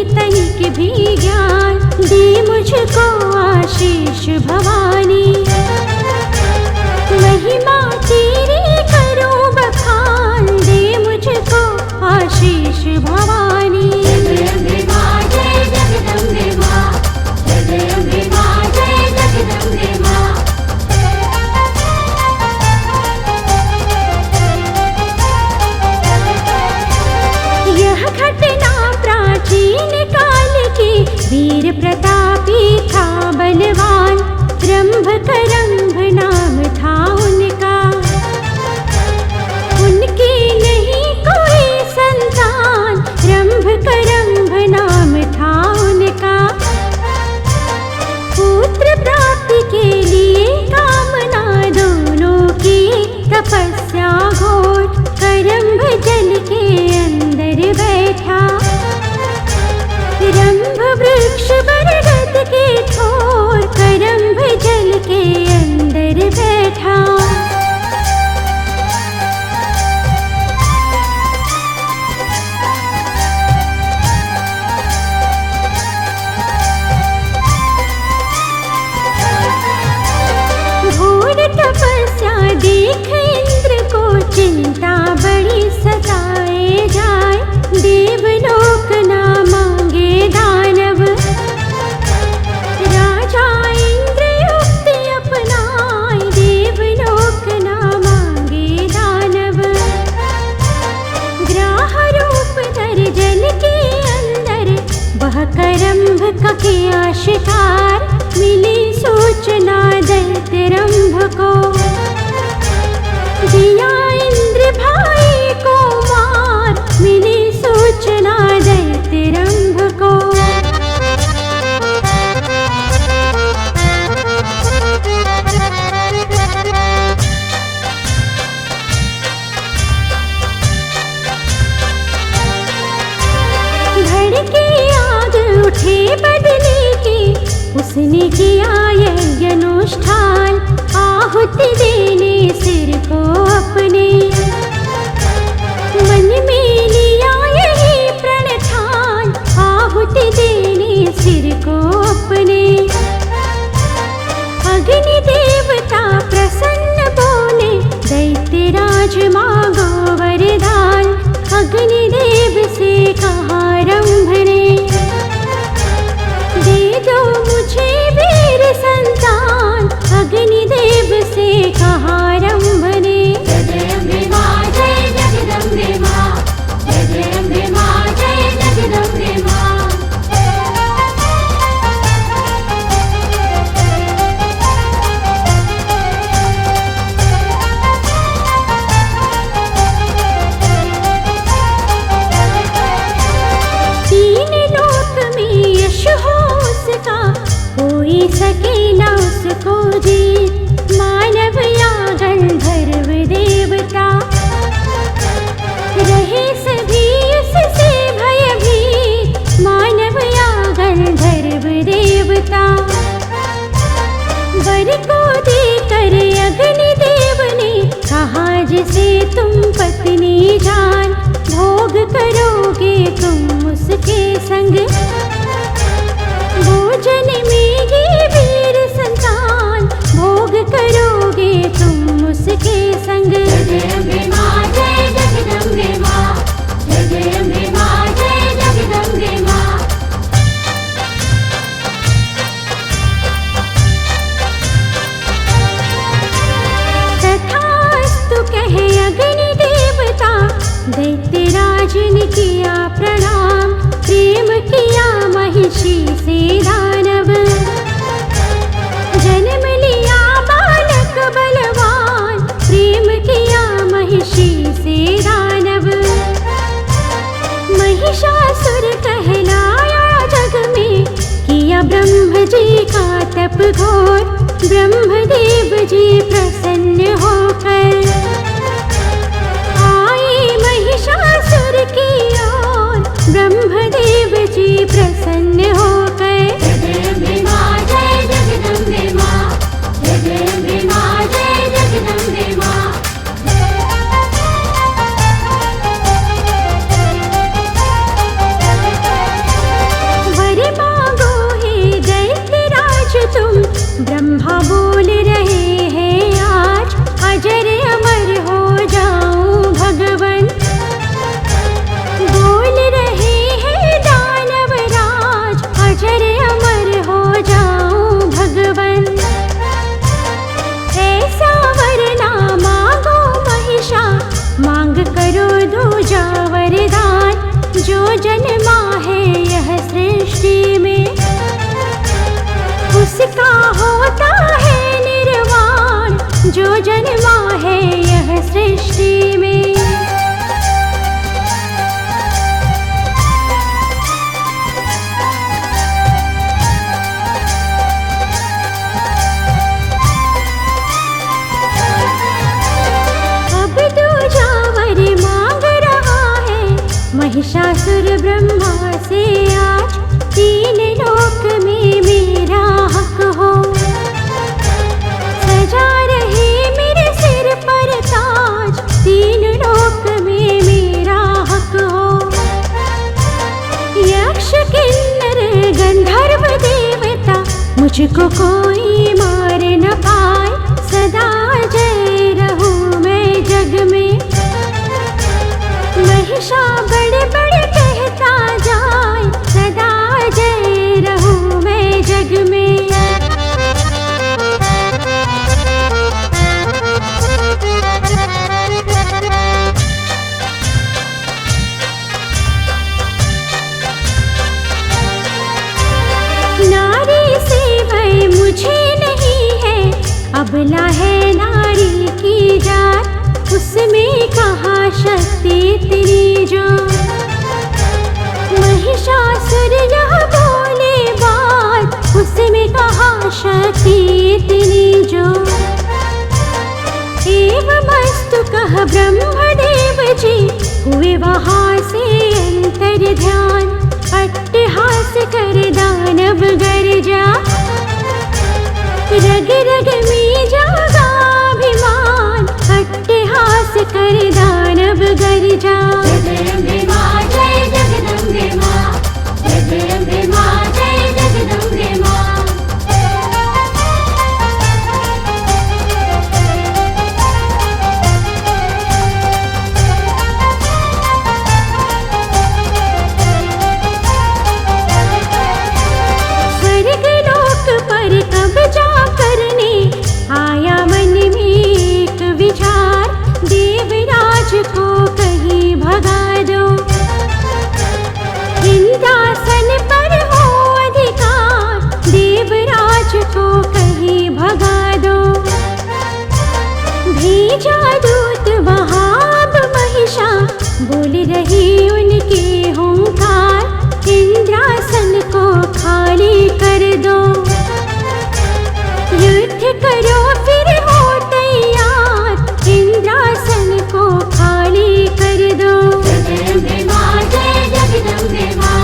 तनिक भी ज्ञान, दे मुझको आशीष भवानी। महिमा तेरी करूं बखान, दे मुझको आशीष भवानी। जय अम्बे मां जय जगदम्बे मां, जय अम्बे मां जय जगदम्बे मां। यह घटना प्राचीन काल की, वीर प्रतापी था बलवान, रंभकरंभ नाम था उनका। उनकी नहीं कोई संतान, रंभकरंभ नाम था उनका। पुत्र प्राप्ति के लिए कामना दोनों की, तपस्या घोर करंभ जल के अंदर बैठा। रंभ वृक्ष बरगद के ठोर, करंभ जल के अंदर बैठा। घोर तपस्या देख इंद्र को, चिंता बड़ी सताए जाए। देवलोक ना मांगे दानव, राजा इंद्र युक्ति अपनाए। देवलोक ना मांगे दानव, ग्राह रूप धर जल के अंदर, वह करंभ का किया शिकार। मिली सूचना दैत्य रंभ को, दिया इंद्र भाई को मार। मिली सूचना दैत्य रंभ को, भड़के आग उठे बदले की, उसने किया यज्ञ अनुष्ठान। आहुति देने सिर को अपने, मन में लिया यही प्रण ठान। आहुति देने सिर को अपने, अग्नि देवता प्रसन्न बोले, दैत्यराज मांगो वरदान। अग्नि देव से कहा रंभ ने, दे दो मुझे वीर संतान। अग्नि देव से कहा रंभ ने, जय अम्बे मां जय जगदम्बे मां, जय अम्बे मां जय जगदम्बे मां। तीन लोक में यश हो उसका, कोई सके न उसको जीत। मानव या गंधर्व देवता, रहे सभी उससे भयभीत। मानव या गंधर्व देवता, वर को देकर अग्नि देव ने कहा, जिसे तुम पत्नी जान। भोग करोगे तुम उसके संग, भोजन में ये वीर संतान। भोग करोगे तुम उसके संग। जय अम्बे मां जय जगदम्बे मां, जय अम्बे मां जय जगदम्बे मां। तथास्तु कहे अग्नि देवता, दैत्यराज ने किया प्रणाम। प्रेम किया महिषी से दानव, जन्म लिया बालक बलवान। प्रेम किया महिषी से दानव, महिषासुर कहलाया जग में। किया ब्रह्म जी का तप घोर, ब्रह्मदेव जी प्रसन्न होकर आए महिषासुर की ओर। ब्रह्मदेव जी प्रसन्न होकर, जय अम्बे मां जय जगदम्बे मां, जय अम्बे मां जय जगदम्बे मां। सृष्टि में, उसका होता है निर्वाण जो जन्मा है यह सृष्टि में। महिषासुर ब्रह्मा से आज तीन लोक में मेरा हक हो, सजा रहे मेरे सिर पर ताज, तीन लोक में मेरा हक हो। यक्ष किन्नर गंधर्व देवता मुझको कोई मार न पाए, सदा जय रहूं मैं जग में। महिषा बड़े बड़े कहता जाए, सदा जय रहूं मैं जग में। नारी से भय मुझे नहीं है, अबला है नारी की जात, उसमें कहाँ शक्ति तेरी जो। महिषासुर यह बोले बात, उसमें कहाँ शक्ति तेरी जो। एवमस्तु कह ब्रह्मदेव जी, हुए वहाँ से अंतर ध्यान, अट्टहास कर दानव गर्जा, रग रग में जागा अभिमान, अट्टहास कर दानव गर्जा। जय अम्बे मां जय जगदम्बे मां, जय अम्बे मां जय जगदम्बे मां। स्वर्ग लोक पर कब्जा करने आया मन में एक विचार, देवराज को कहीं भगा दो, इंद्रासन पर हो अधिकार, देवराज को कहीं भगा दो। भेजा दूत वहाँ अब महिषा, बोल रही उनके हुंकार, इंद्रासन को खाली कर दो, युद्ध करो फिर हो तैयार, इंद्रासन को खाली कर दो। जय अम्बे मां जय जगदम्बे मां,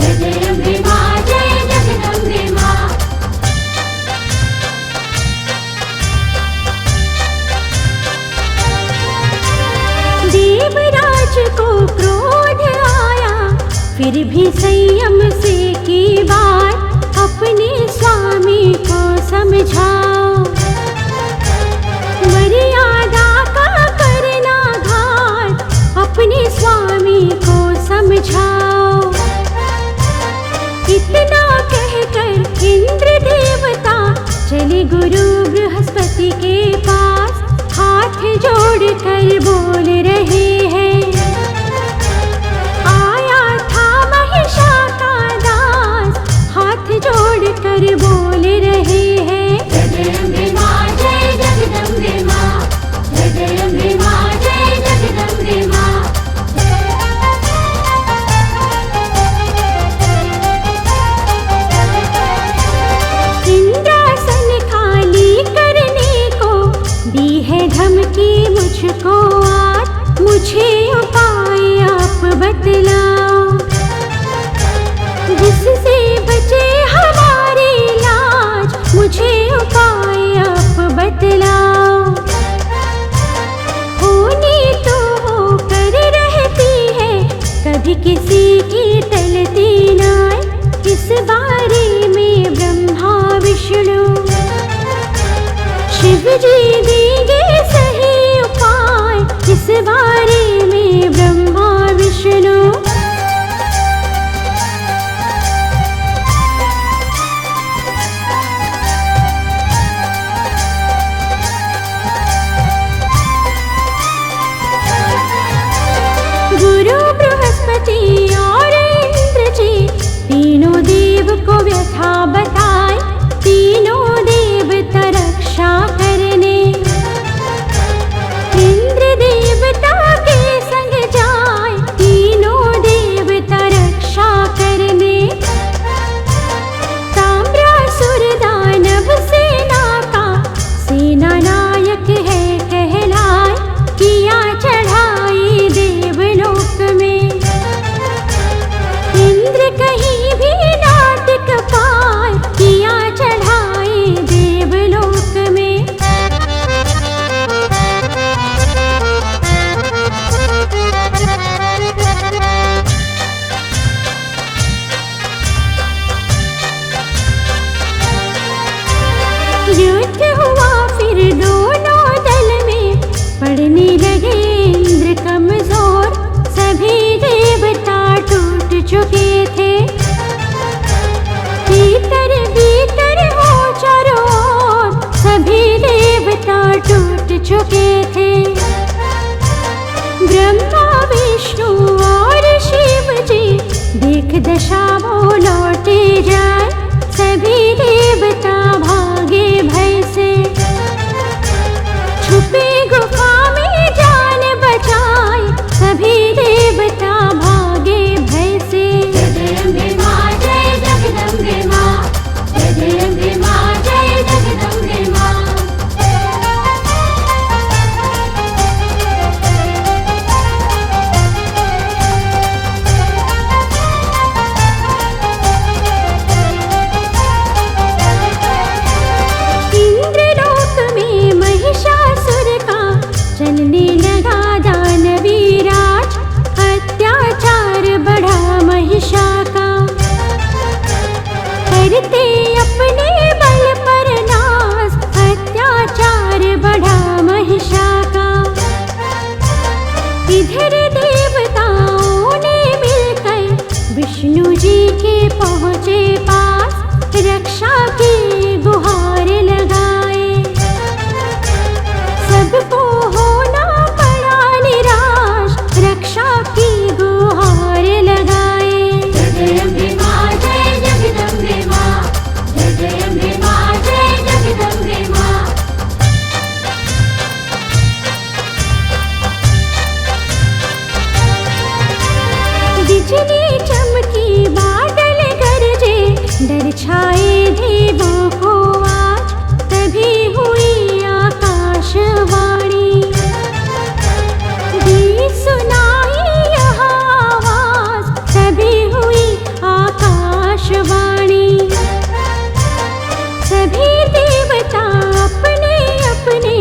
जय अम्बे मां जय जगदम्बे मां। देवराज को क्रोध आया, फिर भी संयम से की बात, अपने स्वामी को समझाओ, मर्यादा का करना घात, अपने स्वामी को समझाओ। इतना कहकर इंद्र देवता चले गुरु बृहस्पति के पास, हाथ जोड़ कर बोल रहे हैं, आया था महिषा का दास, हाथ जोड़ कर बोल रहे हैं। जय अम्बे मां जय जगदम्बे मां, जय अम्बे मां जय जगदम्बे मां। इंद्रासन खाली करने को दी है धमकी मुझको आज, मुझे उपाय आप बतलाओ, जिससे बचे हमारी लाज, मुझे उपाय आप बतलाओ। होनी तो होकर रहती है, कभी किसी की टलती नाय, इस बारे में ब्रह्मा विष्णु शिव जी देंगे सही उपाय, इस बारे में ब्रह्मा विष्णु। गुरु बृहस्पति और इंद्र जी तीनों चुके थे। ब्रह्मा विष्णु और शिव जी देख दशा वो लौटे जाए, सभी देवता भागे भय से। छुपे गुफा में जान बचाए, सभी देवता भागे भय से। जय अम्बे माँ जय जगदम्बे माँ, जय अम्बे माँ जय जगदम्बे माँ। इंद्रलोक में महिषासुर का चलने लगा दानवी राज, अत्याचार बढ़ा महिषा का। करते अपने बल पर नाश, अत्याचार बढ़ा महिषा का। इधर देवताओं ने मिलकर विष्णु जी के पहुँचे पास, रक्षा की गुहार लगाए। सबको होना पड़ा निराश, रक्षा की गुहार लगाए। जय अम्बे माँ जय जगदम्बे माँ, जय अम्बे माँ जय जगदम्बे माँ। बिजली चमकी बादल गरजे, डर छाए देवों को आज, तभी हुई आकाशवाणी। दी सुनाई यह आवाज, तभी हुई आकाशवाणी। सभी देवता अपने अपने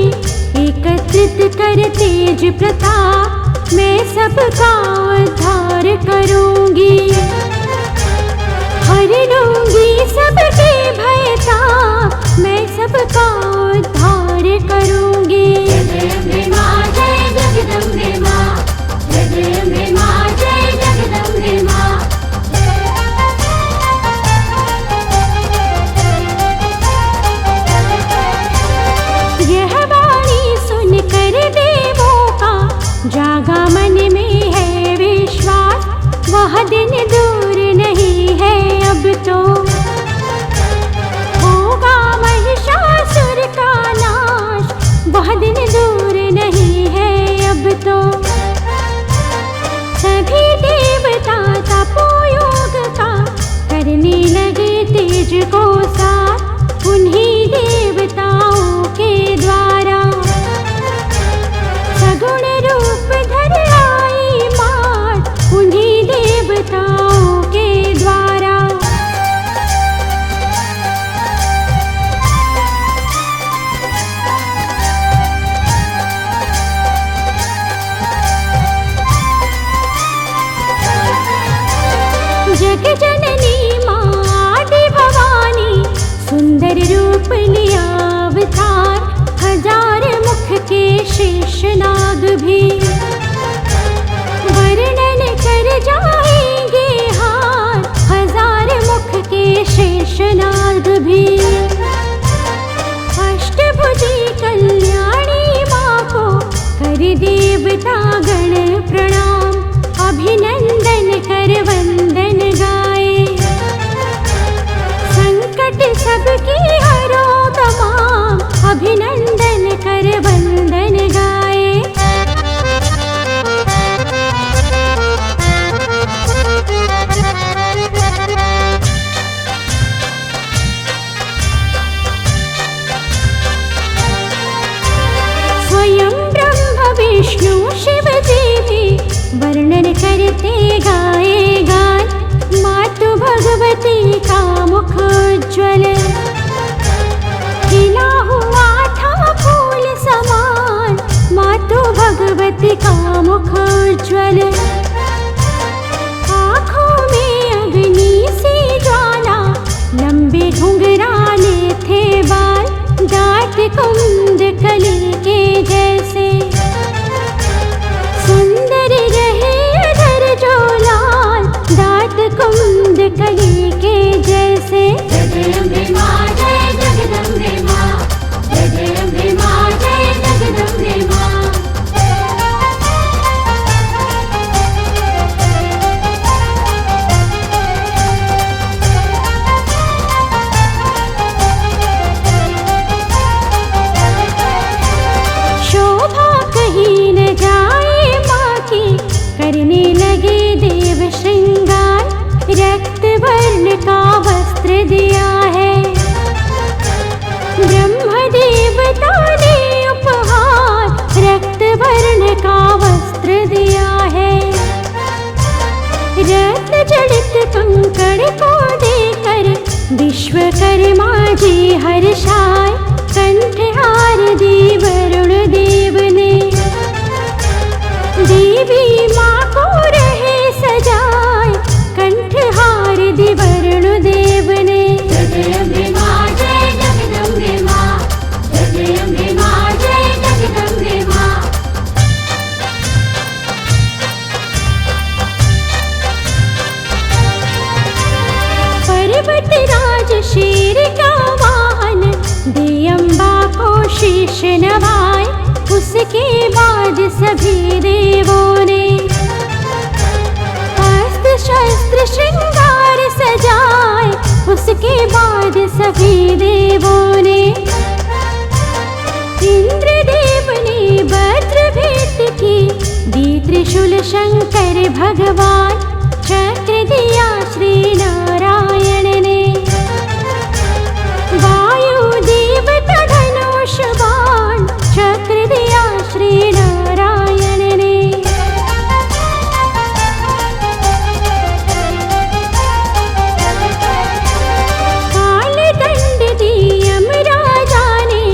एकत्रित कर तेज प्रताप, मैं सबका उद्धार करूंगी। हर लूंगी सबके भय ताप, मैं सबका उद्धार करूंगी। जय अम्बे माँ जय जगदम्बे माँ, जय अम्बे माँ जय जगदम्बे माँ। यह वाणी सुनकर देवों का जागा मन में है विश्वास, वह दिन दूर नहीं है अब तो। होगा महिषासुर का नाश, वह दिन दूर नहीं है अब तो। सभी देवता तपोयोग का करने लगे तेज को साथ, उन्हीं देवताओं के द्वारा। सगुण रूप धर आई मात, उन्हीं देवताओं के द्वारा। जग जननी माँ आदि भवानी, सुंदर रूप लिया अवतार। हजार मुख के शेषनाग भी वर्णन कर जाएंगे हार, हजार मुख के शेषनाग भी। अष्टभुजी कल्याणी माँ को कर देवता गण प्रणाम, अभिनंदन कर वंदन गाए। संकट सबकी हरो तमाम, अभिनंदन कर वंदन गाए। स्वयं ब्रह्म विष्णु शिव जी भी वर्णन करते गाए गान, मातु भगवती का मुख उज्ज्वल। खिला हुआ था फूल समान, मातु भगवती का मुख उज्ज्वल। आँखों में अग्नि सी ज्वाला, लंबे घुंघराले थे बाल, दांत कुंद कली के जैसे। सुंदर रहे अधर जो लाल, दांत कुंद कली के जैसे। जय अम्बे माँ जय जगदम्बे माँ, जय अम्बे माँ जय जगदम्बे करने लगे देव श्रृंगार, रक्त वर्ण का वस्त्र दिया है। ब्रह्म देवता ने उपहार रक्त वर्ण का वस्त्र दिया है। रत्न जड़ित कंकड़ को देकर विश्वकर्मा जी हर्षाए, कंठहार दी वरुण देव ने। देवी माँ को रहे सजाए, कंठहार दी वरुण देव ने। जय जय अम्बे माँ जय जगदम्बे माँ, जय जय अम्बे माँ जय जगदम्बे माँ। पर्वतराज शेर का वाहन दे अम्बा को शीश नवाए, उसके बाद सभी देवों ने अस्त्र शस्त्र श्रृंगार सजाए, उसके बाद सभी देवों ने। इंद्रदेव ने वज्र भेंट की, दी त्रिशूल शंकर भगवान, चक्र दिया श्री नारायण ने। वायु देवता धनुष बाण, चक्र दिया श्री नारायण ने। काल दंड दी यमराजा ने,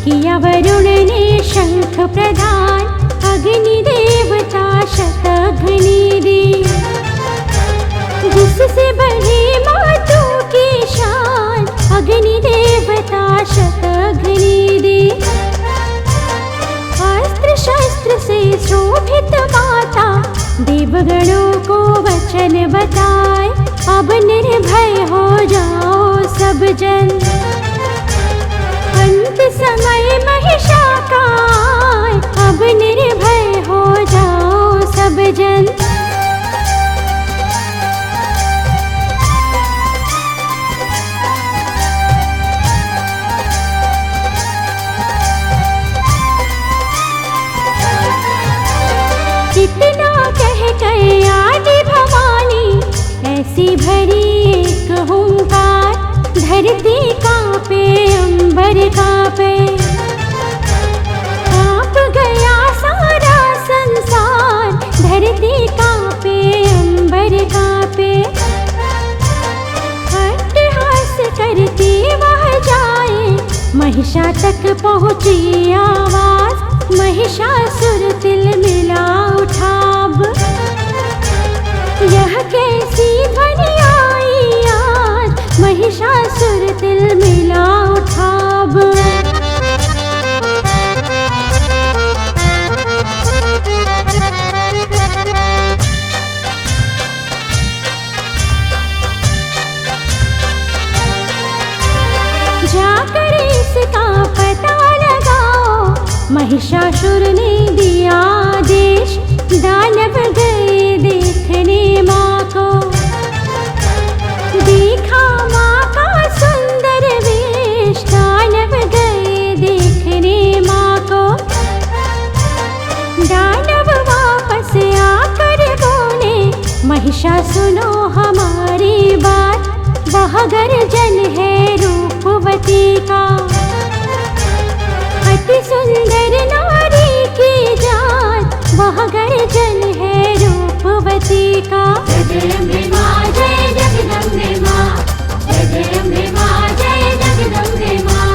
किया वरुण ने शंख प्रदान, अग्नि देवता शतघ्नी दी। जिससे बढ़ी मातों की शान, अग्नि देवता शतघ्नी दी। अस्त्र शस्त्र से शोभित माता, देवगणों को वचन बताए, अब निर्भय हो जाओ सब जन। अंत समय महिषा का आए, अब निर्भय हो जाओ सब जन। कितना कह कर आदि भवानी, ऐसी भरी एक हुंकार, धरती कांपे अंबर कांपे। कांप गया सारा संसार, धरती कांपे अंबर कांपे। अट्टहास करती वह जाए, महिषा तक पहुँची आवाज, महिषासुर तिल मिला उठाब। यह कैसी ध्वनि आई आज, महिषासुर तिल मिला उठाब। जाकर इसका पता लगाओ, महिषासुर ने दिया आदेश, दानव गए देखने माँ को। देखा माँ का सुंदर वेश, दानव गए देखने माँ को। दानव वापस आकर बोले, महिषा सुनो हमारी बात, वह गर्जन है रूपवती का। अति सुंदर नारी की जात, वह गर्जन है रूपवती का। जय जय अम्बे माँ जय जगदम्बे माँ, जय जय अम्बे माँ जय जगदम्बे माँ।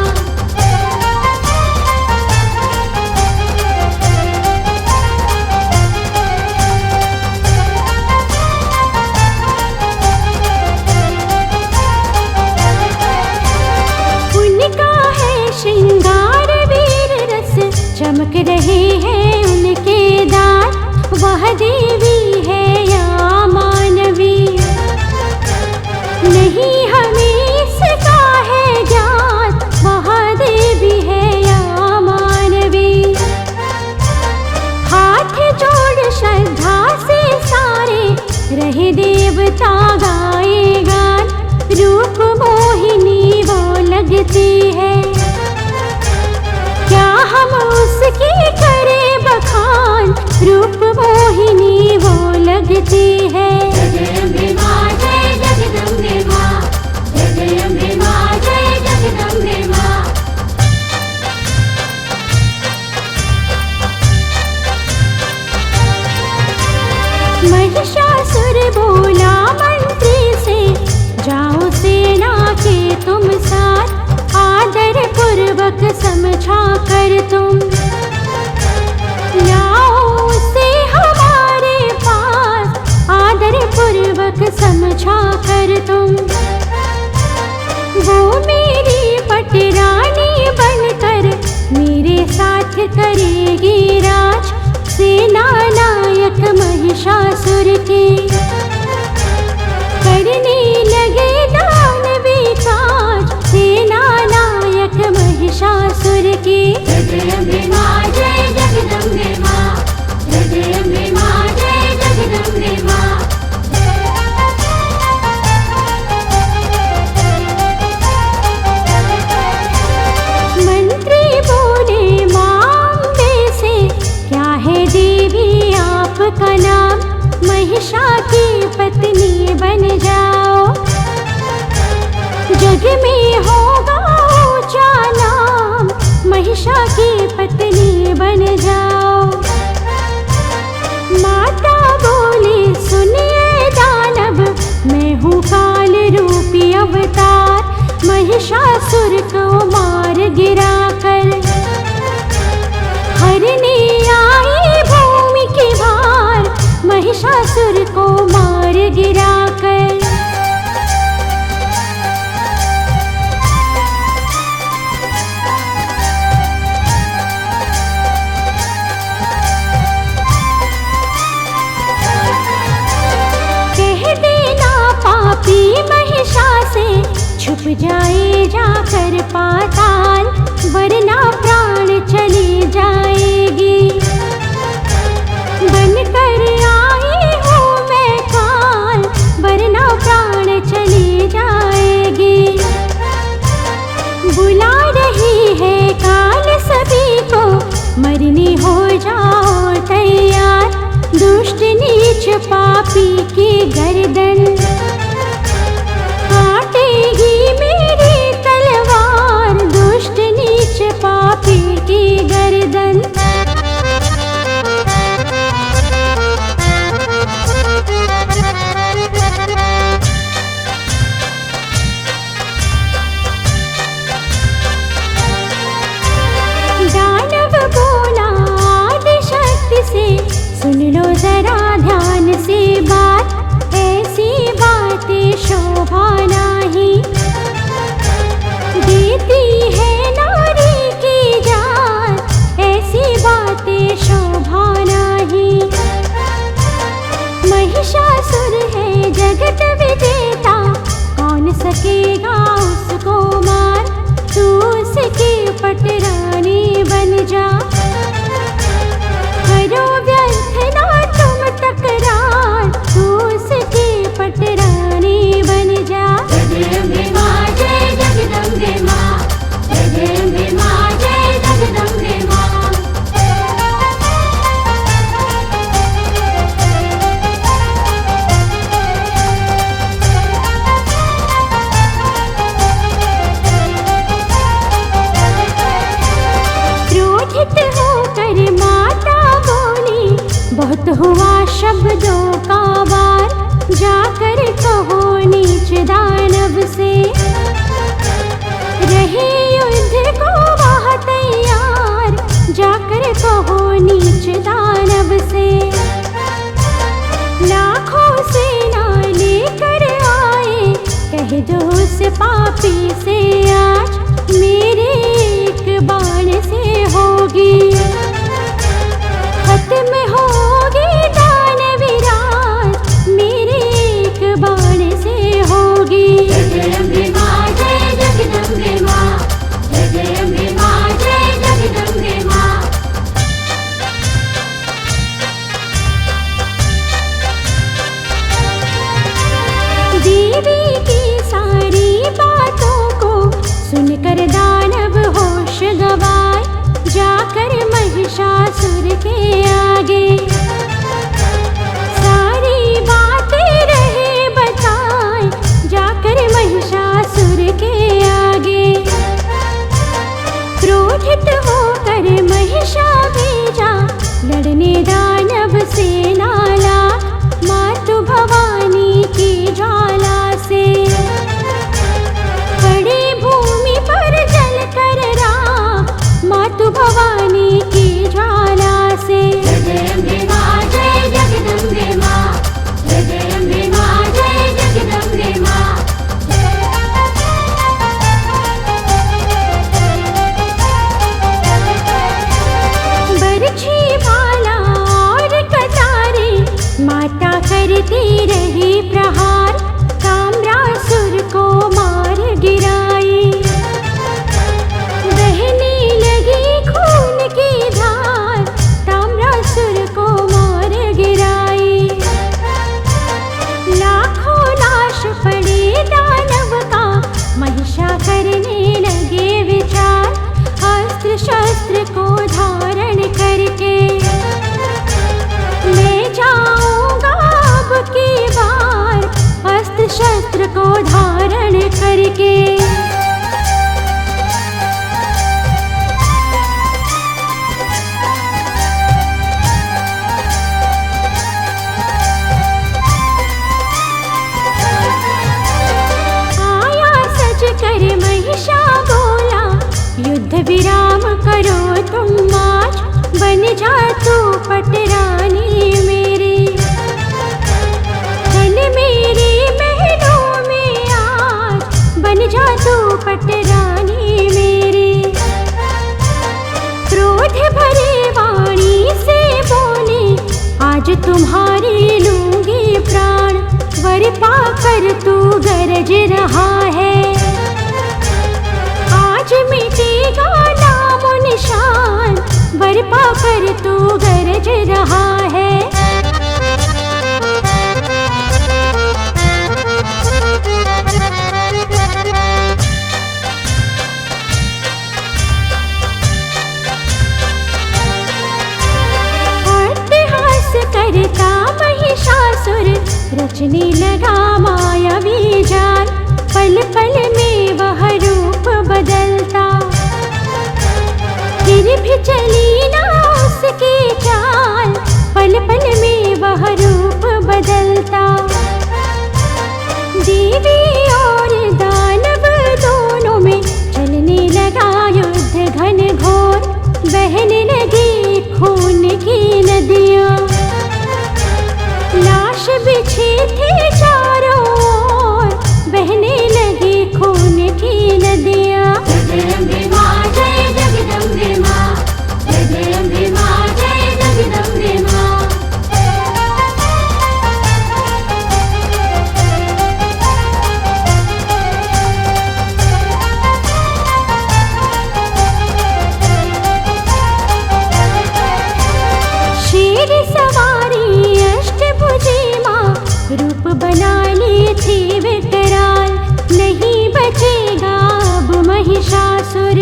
उनका है श्रृंगार वीर रस, चमक रहे हैं उनके दांत, वह देवी है या मानवी, नहीं हमें इसका है ज्ञान, वह देवी है या मानवी। हाथ जोड़ श्रद्धा से सारे, रहे देवता गाए गान, रूप मोहिनी वो लगती है, क्या हम उसकी करें बखान, रूप मोहिनी वो महिषासुर बोला मंत्री से, जाओ सेना के तुम साथ, आदर पूर्वक समझा कर तुम लाओ उसे हमारे पास, आदर पूर्वक समझा कर तुम। वो मेरी पटरानी बनकर मेरे साथ करेगी राज, सेना नायक महिषासुर के करने लगे दानवी काज, सेना नायक महिषासुर के। जय जय अम्बे मां जय जगदम्बे मां, जय जय अम्बे मां जय जगदम्बे मां। मंत्री बोले मां अम्बे से, क्या है देवी आपका नाम, महिषा की पत्नी बन जाओ, जग में होगा ऊंचा नाम, महिषा की पत्नी बन जाओ। माता बोली सुनिए दानव, मैं हूँ काल रूपी अवतार, महिषासुर को मार गिरा कर हरने आई भूमि की भार, महिषासुर को मार गिरा कर। कह देना पापी महिषा से, छुप जाए जाकर पाताल, वरना प्राण चली जाएगी, बनकर आई हूँ मैं काल, वरना प्राण चली जाएगी। बुला रही है काल सभी को, मरने हो जाओ तैयार, दुष्ट नीच पापी की गर्दन काटेगी मेरी तलवार, दुष्ट नीच पापी की गर्दन। दानव बोला आदिशक्ति से, सुन लो जरा ध्यान से बात, ऐसी बातें शोभा नहीं, देती है नारी की जान, ऐसी बातें शोभा नहीं। महिषासुर है जगत विजेता, कौन सकेगा उसको मार, तू उसकी पटरानी बन जा, करो व्यर्थ ना तुम टकरार, तू उसकी पटरानी बन जा। जय जय अम्बे मां जय जगदम्बे मां, जय जय अम्बे मां जय जगदम्बे मां। क्रोधित होकर माता बोली, बहुत हुआ शब्दों का वार, जाकर कहो नीच दानव से, रहे युद्ध को वह तैयार, जाकर कहो नीच दानव से। लाखों सेना लेकर आए, कह दो उस पापी से आज, मेरे एक बाण से होगी खत्म होगी दानवी राज, मेरे एक बाण से होगी। जय जय अम्बे मां जय जगदम्बे मां, जय जय अम्बे मां जय जगदम्बे मां। देवी की सारी बातों को सुनकर दान रहे प्रहार, ताम्रासुर को मार गिराई। बहने लगी खून की धार, ताम्रासुर को मार गिराई। लाखों नाश पड़े दानव का, महिषा करने लगे विचार, अस्त्र शस्त्र को धारण करके। मैं जाऊंगा अब की बार, अस्त्र शस्त्र को धारण करके। आया सज कर महिषा बोला, युद्ध विराम करो तुम आज, बन जा तू पटरानी मेरी। चल मेरे महलों में आज, बन जा तू पटरानी मेरी। क्रोध भरे वाणी से बोली, आज तुम्हारी लूंगी प्राण, वर पाकर तू गरज रहा है। आज मिटेगा नामो निशान, वर पाकर तू गरज रहा है। अट्टहास करता महिषासुर, रचने लगा मायावी जाल, पल पल में वह रूप बदलता। फिर भी चली ना उसकी चाल, पल पल में वह रूप बदलता। देवी और दानव दोनों में चलने लगा युद्ध घन घोर, बहने लगी खून की नदियाँ। लाश बिछे थे चारों ओर, बहने लगी खून की नदियाँ। जय अम्बे माँ जय जगदम्बे माँ, जय अम्बे माँ जय जगदम्बे माँ। शेर सवारी अष्टभुजी माँ, रूप बना ली थी विकराल, नहीं बचेगा अब महिषासुर।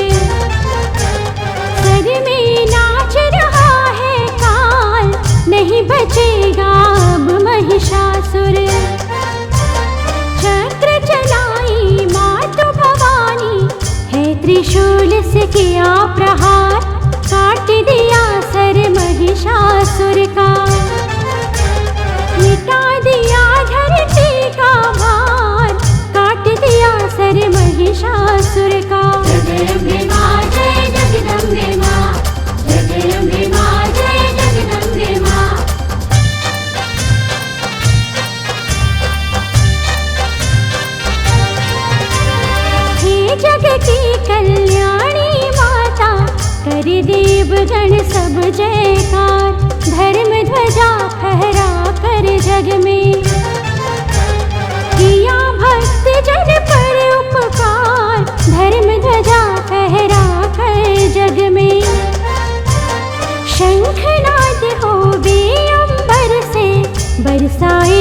सर में नाच रहा है काल, नहीं बचेगा अब महिषासुर। चक्र चलाई मातु भवानी, है त्रिशूल से किया प्रहार, काट दिया सर महिषासुर का। मिटा दिया धरती का भार, काट दिया सर महिषासुर का। जय अम्बे माँ जय जगदम्बे माँ, जय अम्बे माँ जय जगदम्बे माँ। हे जग की कल्याणी माता, कर देवगण सब जयकार, धर्म ध्वजा फहरा कर जग में। किया भक्त जन पर उपकार, धर्म ध्वजा फहरा कर जग में। शंखनाद होवे अंबर से, बरसाए